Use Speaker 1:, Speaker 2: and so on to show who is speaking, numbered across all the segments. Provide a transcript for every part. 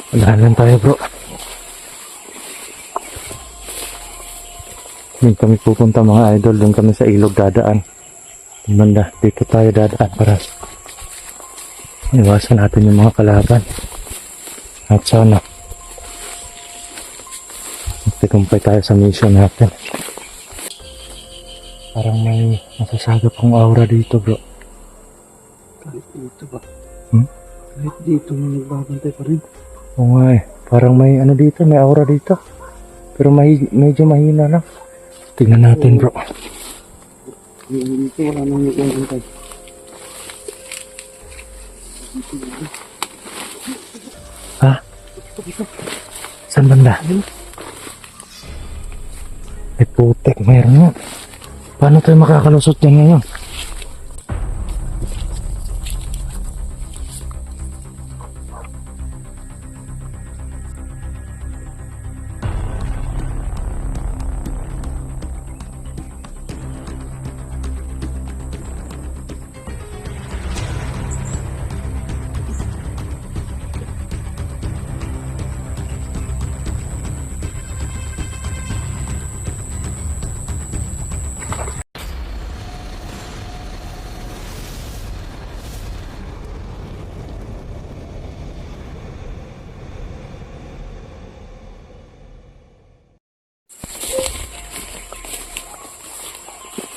Speaker 1: Dahan tayo bro. Doon kami pupunta mga idol. Doon kami sa ilog dadaan. Banda, dito tayo dadaan para iwasan natin yung mga kalaban. At sana magtagumpay tayo sa mission natin. Parang may masasagap ang aura dito bro.
Speaker 2: Kahit dito ba?
Speaker 1: Hmm?
Speaker 2: Kahit dito may nagbabantay pa rin.
Speaker 1: Oo nga eh. Parang may ano dito, may aura dito. Pero medyo mahina lang. Tingnan natin bro.
Speaker 2: Dito wala nang nagbabantay.
Speaker 1: Ha? Saan banda? May putek, mayroon nga. Paano tayo makakalusot dyan ngayon?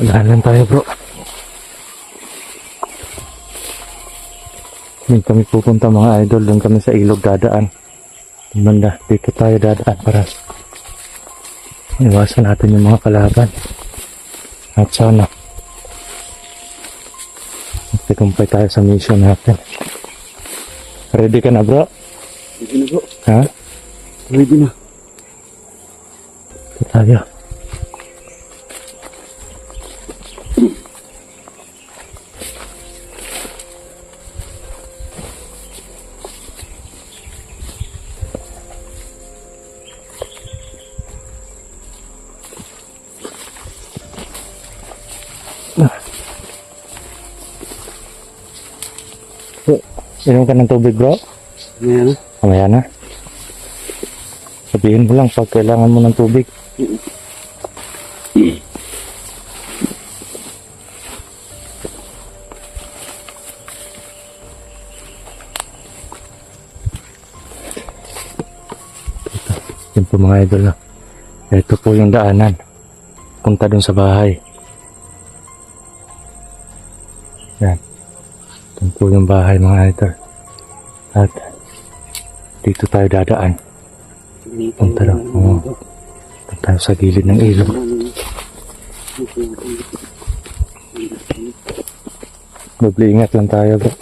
Speaker 1: Dahan tayo bro. Doon kami pupunta mga idol. Doon kami sa ilog dadaan. Banda, dito tayo dadaan para iwasan natin yung mga kalaban. At sana magtagumpay tayo sa mission natin. Ready ka na bro?
Speaker 2: Ready na bro.
Speaker 1: Ha?
Speaker 2: Ready na.
Speaker 1: Dito tayo. Inom ka ng tubig bro?
Speaker 2: Ngayon na.
Speaker 1: Mamaya na. Sabihin mo lang pag kailangan mo ng tubig. Yun po mga idol na. Ito po yung daanan. Punta dun sa bahay. Yan. Ito po yung bahay mga idol. At dito tayo dadaan. Punta daw. Oo. Punta tayo sa gilid ng ilog. Doble ingat lang tayo bro.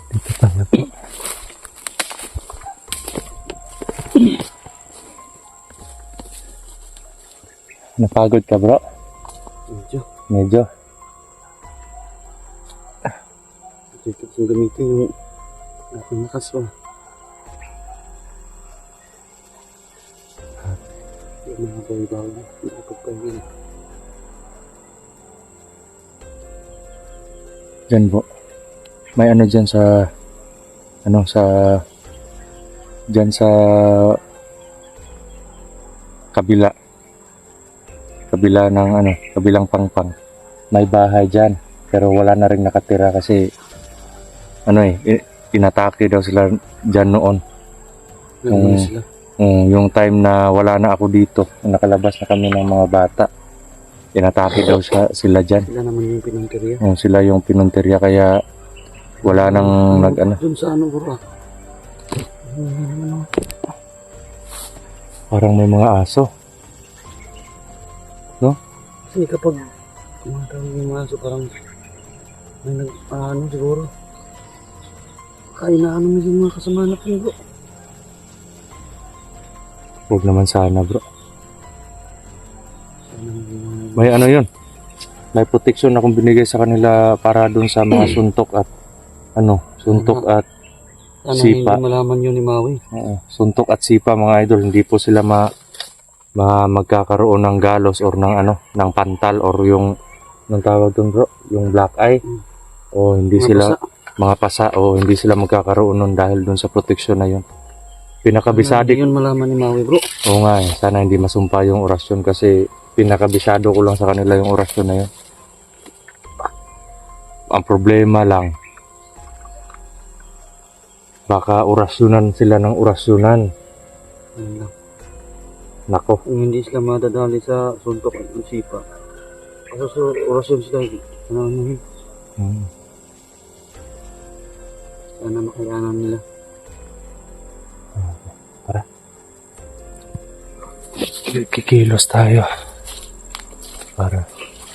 Speaker 1: Dito tayo bro. Napagod ka bro?
Speaker 2: Medyo.
Speaker 1: Medyo.
Speaker 2: Dito kung gamitin yung ating lakas pa. Yung mga bawi-bawi na. Nakapagpahinga na.
Speaker 1: Diyan po. May ano dyan sa dyan sa kabila ng kabilang pangpang. May bahay dyan pero wala na rin nakatira kasi inatake daw sila dyan noon.
Speaker 2: Nandun na sila.
Speaker 1: Yung time na wala na ako dito, nakalabas na kami ng mga bata. Inatake daw sila dyan.
Speaker 2: Sila naman yung pinunteriya.
Speaker 1: Sila yung pinunteriya kaya wala nang
Speaker 2: Dun sa ano bro.
Speaker 1: Parang may mga aso. No?
Speaker 2: Kasi kapag kumatawag yung mga aso parang may siguro. Kainaan naman yung mga kasama natin bro.
Speaker 1: Huwag naman sana bro. May yun. May protection akong binigay sa kanila para dun sa mga suntok at at sipa.
Speaker 2: Hindi malaman yun ni Maui.
Speaker 1: Suntok at sipa mga idol, hindi po sila magkakaroon ng galos or ng pantal or yung Anong tawag doon bro? Yung black eye? O hindi
Speaker 2: Mga
Speaker 1: sila,
Speaker 2: pasa.
Speaker 1: mga pasa, o hindi sila magkakaroon nun dahil doon sa proteksyon na yun. Pinakabisado.
Speaker 2: Hindi yun malaman ni Maui bro.
Speaker 1: Oo nga eh, sana hindi masumpa yung orasyon kasi pinakabisado ko lang sa kanila yung orasyon na yun. Ang problema lang, baka orasyonan sila ng orasyonan.
Speaker 2: Ayun lang.
Speaker 1: Nako,
Speaker 2: Kung hindi sila madadali sa suntok at sipa. Kaso sa orasyon sila, ano yun,
Speaker 1: hmm.
Speaker 2: sana makayanan nila.
Speaker 1: Kikilos tayo para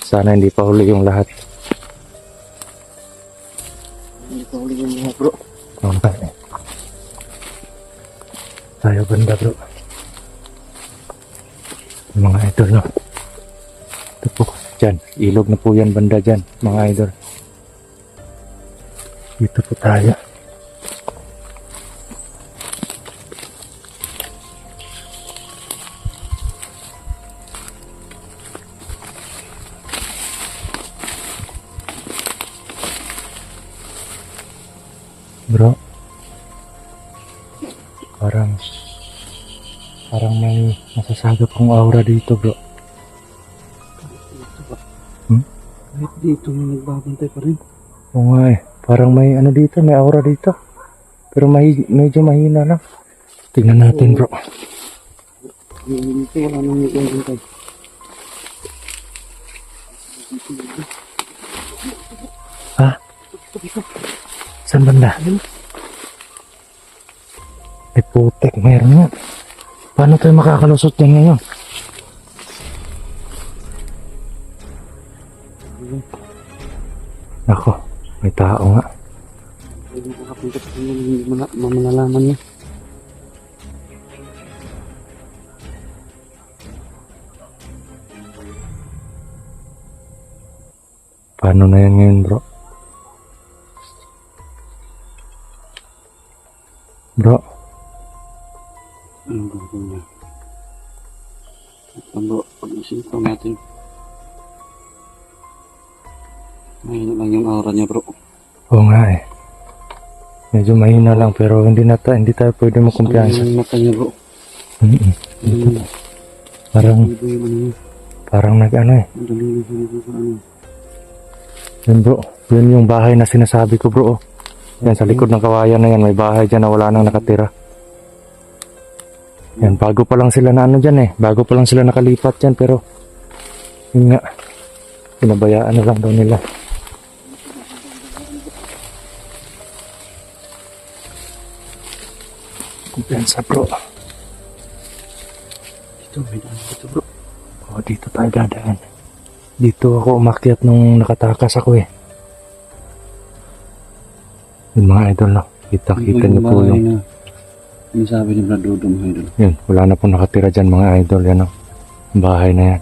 Speaker 1: sana hindi pa huli yung lahat.
Speaker 2: Hindi pa huli yung lahat bro.
Speaker 1: Okay. Tayo banda bro. Yung mga idol no. Ito po dyan. Ilog na po yan banda dyan mga idol. Dito po tayo. Bro, parang may nasasagap kong aura dito bro.
Speaker 2: Kahit dito may nagbabantay pa rin.
Speaker 1: Oo nga eh, parang may ano dito, may aura dito. Pero medyo mahina lang. Tingnan natin bro.
Speaker 2: Dito wala nang nagbabantay.
Speaker 1: Ha? Saan banda? May putek, meron yan. Paano tayo makakalusot dyan ngayon? Ako, may tao nga.
Speaker 2: Hindi makapunta sa kanya, hindi mamalalaman niya.
Speaker 1: Paano na yan ngayon bro? Bro,
Speaker 2: Anong gagawin niya? Ito bro, pag-isipan natin. Mahina lang yung aura niya bro.
Speaker 1: oo nga eh. Medyo mahina lang pero hindi tayo pwede makumpiyansa.
Speaker 2: Ang mata niya bro.
Speaker 1: Mm-mm.
Speaker 2: Yung
Speaker 1: Parang,
Speaker 2: iba yung ano niya.
Speaker 1: parang nag-ano eh.
Speaker 2: Madali na siya sa ano.
Speaker 1: Yun bro, yun yung bahay na sinasabi ko bro. Oh. Yan sa likod ng kawayan na yan, may bahay dyan na wala nang nakatira. Yan, bago pa lang sila na ano dyan eh. Bago pa lang sila nakalipat dyan pero yun nga, pinabayaan na lang daw nila. Kumpiyansa bro.
Speaker 2: Dito, may daan dito bro.
Speaker 1: O, dito tayo dadaan. Dito ako umakyat nung nakatakas ako eh. Yung mga idol no, kita-kita niyo po yung...
Speaker 2: Yung sabi ni Brad Dodo mga idol.
Speaker 1: Yun, wala na pong nakatira dyan mga idol. Yan o, bahay na yan.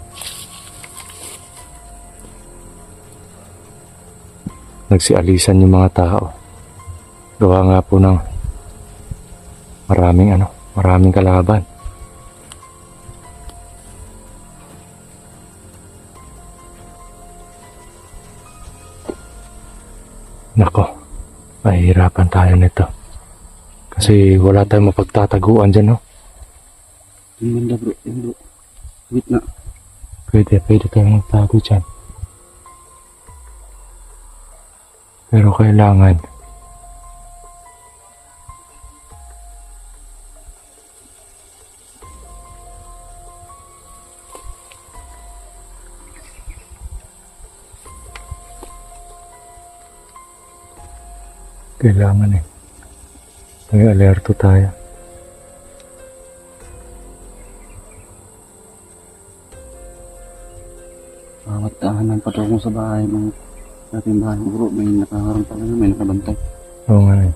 Speaker 1: Nagsialisan yung mga tao. Gawa nga po ng maraming kalaban. Nako, mahihirapan tayo nito. Kasi wala tayong mapagtataguan dyan, no?
Speaker 2: Yung banda bro, yung bro. Gitna.
Speaker 1: Pwede tayong magtago dyan. Pero kailangan eh. May alerto tayo.
Speaker 2: Bawat daanan patungo sa bahay ng ating bahay bro, may nakaharang pa lang, may nakabantay.
Speaker 1: Oo nga eh.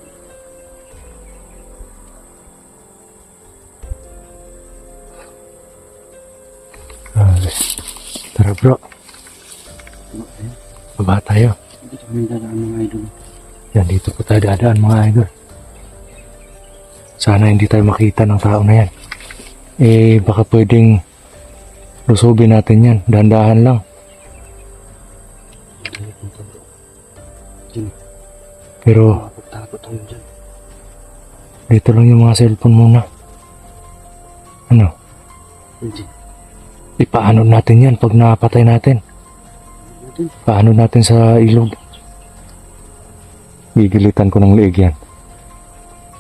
Speaker 1: Tara bro, baba tayo.
Speaker 2: Dito may dadaan mga idol.
Speaker 1: Yan, dito po tayo dadaan mga idol. Sana hindi tayo makita ng tao na yan. Eh, baka pwedeng lusubin natin yan. Dahan-dahan lang. Pero
Speaker 2: Takot tayo dyan.
Speaker 1: dito lang yung mga cellphone muna. Ano?
Speaker 2: Hindi.
Speaker 1: Ipaano natin yan pag napatay natin?
Speaker 2: Natin.
Speaker 1: Paano natin sa ilog? Gigilitan ko ng leeg yan.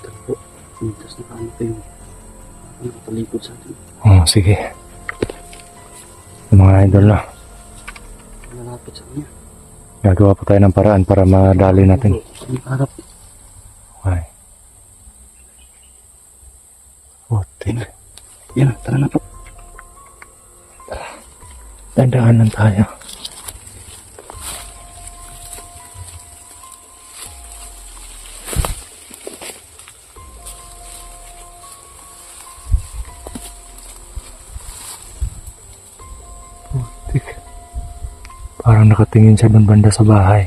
Speaker 2: Takbo. Tapos nakaano kayo. Nakapalikod sa atin.
Speaker 1: Oh, sige. Mga idol na.
Speaker 2: Nalapit sa kanya.
Speaker 1: Gagawa pa tayo ng paraan para madali natin.
Speaker 2: Ang harap.
Speaker 1: Okay. Putik.
Speaker 2: Yan, tara na po.
Speaker 1: Dandaan lang tayo. Putik. Parang nakatingin siya doon banda sa bahay.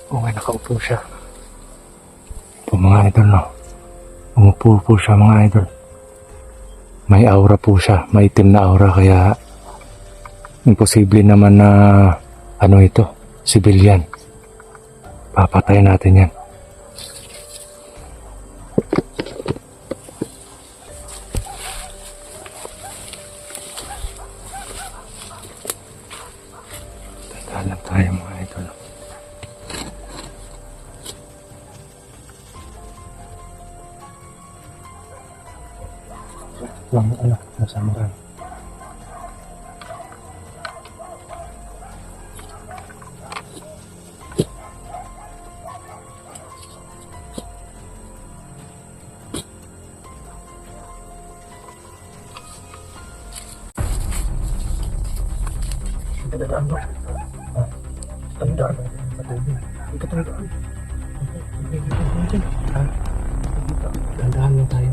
Speaker 1: Okay, nakaupo siya. Po mga idol, no? Umupo po siya mga idol. May aura po siya. May itim na aura kaya imposible naman na ano ito, civilian. Papatay natin yan. Tanda lang tayo mga idol. Lang ano, nasa marami. Tandaan mo. Tandaan mo. Tandaan. Tandaan mo tayo.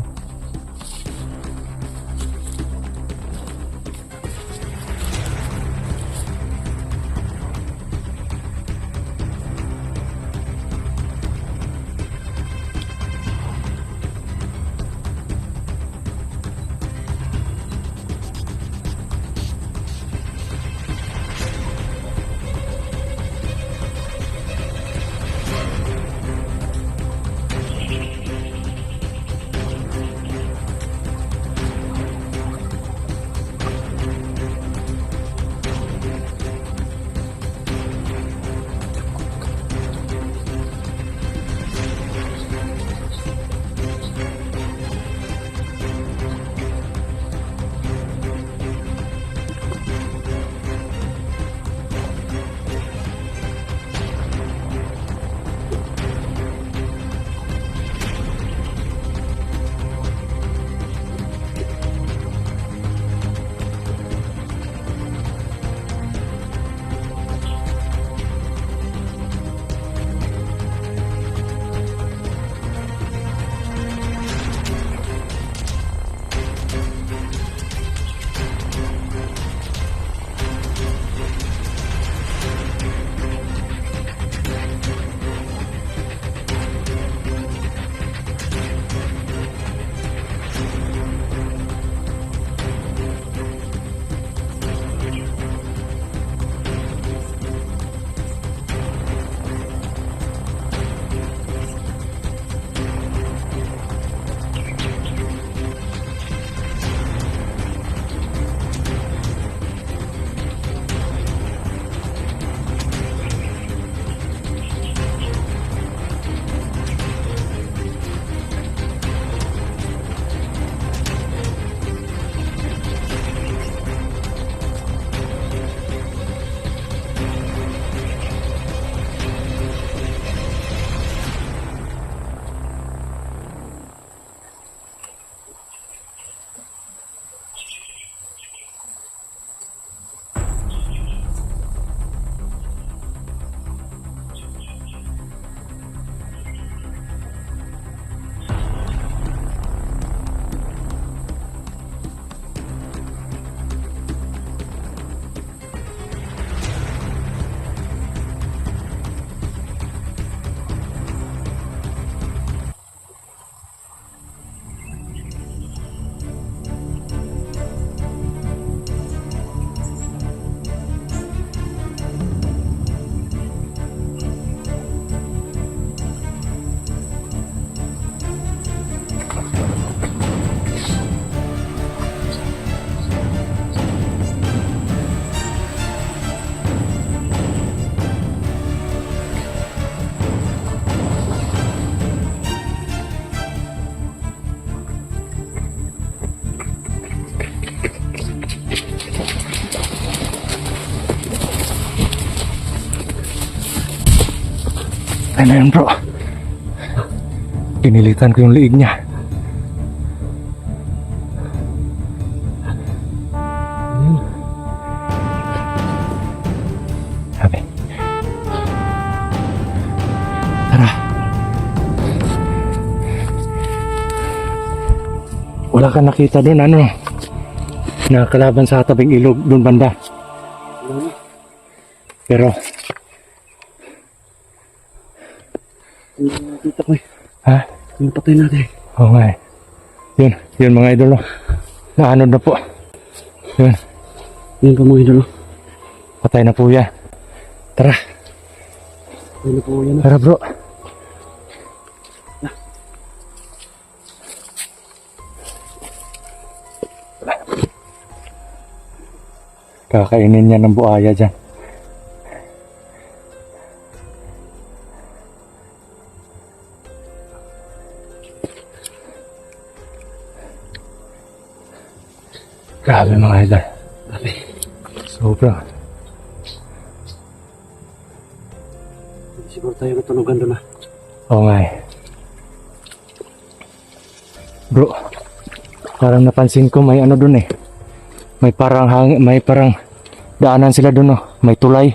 Speaker 1: Ano yun bro? Inilitan ko yung liig niya.
Speaker 2: Ayun.
Speaker 1: Sabi. Tara. Wala kang nakita doon, ano? Nakakalaban sa tabing ilog doon banda.
Speaker 2: Wala na.
Speaker 1: Pero,
Speaker 2: Hindi na nakita ko eh.
Speaker 1: ha?
Speaker 2: Yung patay natin.
Speaker 1: Oo nga eh. Yun mga idolo. Naanod na po. Yun,
Speaker 2: Yun pa mga idolo.
Speaker 1: patay na po yan. Tara,
Speaker 2: Ayun na po yan.
Speaker 1: tara bro. Kakainin niya ng buhaya dyan. Grabe mga idol.
Speaker 2: Grabe.
Speaker 1: Sobra.
Speaker 2: Siguro tayo natunugan doon ah.
Speaker 1: Oo nga eh. Bro, parang napansin ko may ano dun eh. May parang daanan sila dun oh. May tulay.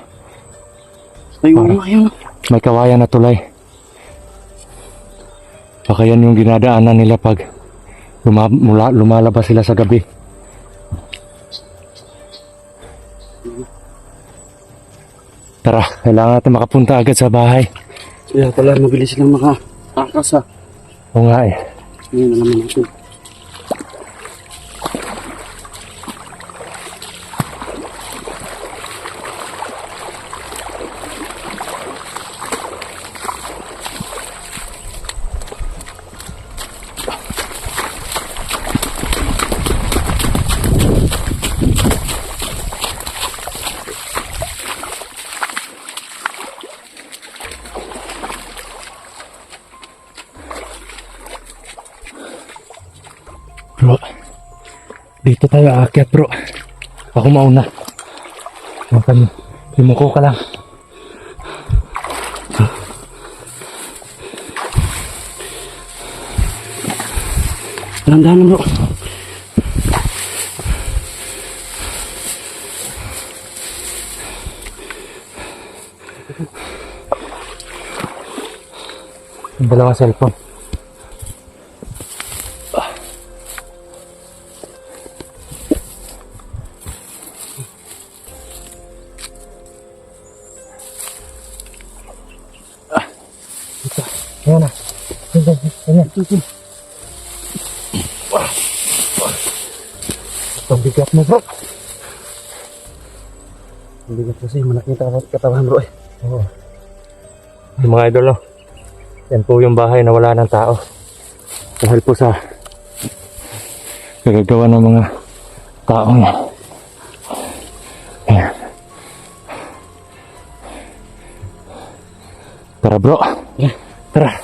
Speaker 2: Ay, oo
Speaker 1: Parang-
Speaker 2: nga yun.
Speaker 1: May kawayan na tulay. Baka yan yung ginadaanan nila pag lumalabas sila sa gabi. Tara, kailangan natin makapunta agad sa bahay.
Speaker 2: Kaya pala mabilis silang makaakas ah.
Speaker 1: Oo nga eh.
Speaker 2: Ngayon na naman natin.
Speaker 1: Bro, dito tayo aakyat bro. Ako mauna. Limuko ka lang.
Speaker 2: Dahan-dahan lang bro.
Speaker 1: Yung dalawang cellphone. Ayan na. Ayan. Ang bigat mo bro.
Speaker 2: Ang bigat kasi malaki yung katawan bro eh.
Speaker 1: Oo. Yung mga idol, no? Yan po yung bahay na wala ng tao. Dahil po sa gagagawa ng mga taong yan. Ayan. Tara bro.
Speaker 2: Yeah.
Speaker 1: Tara.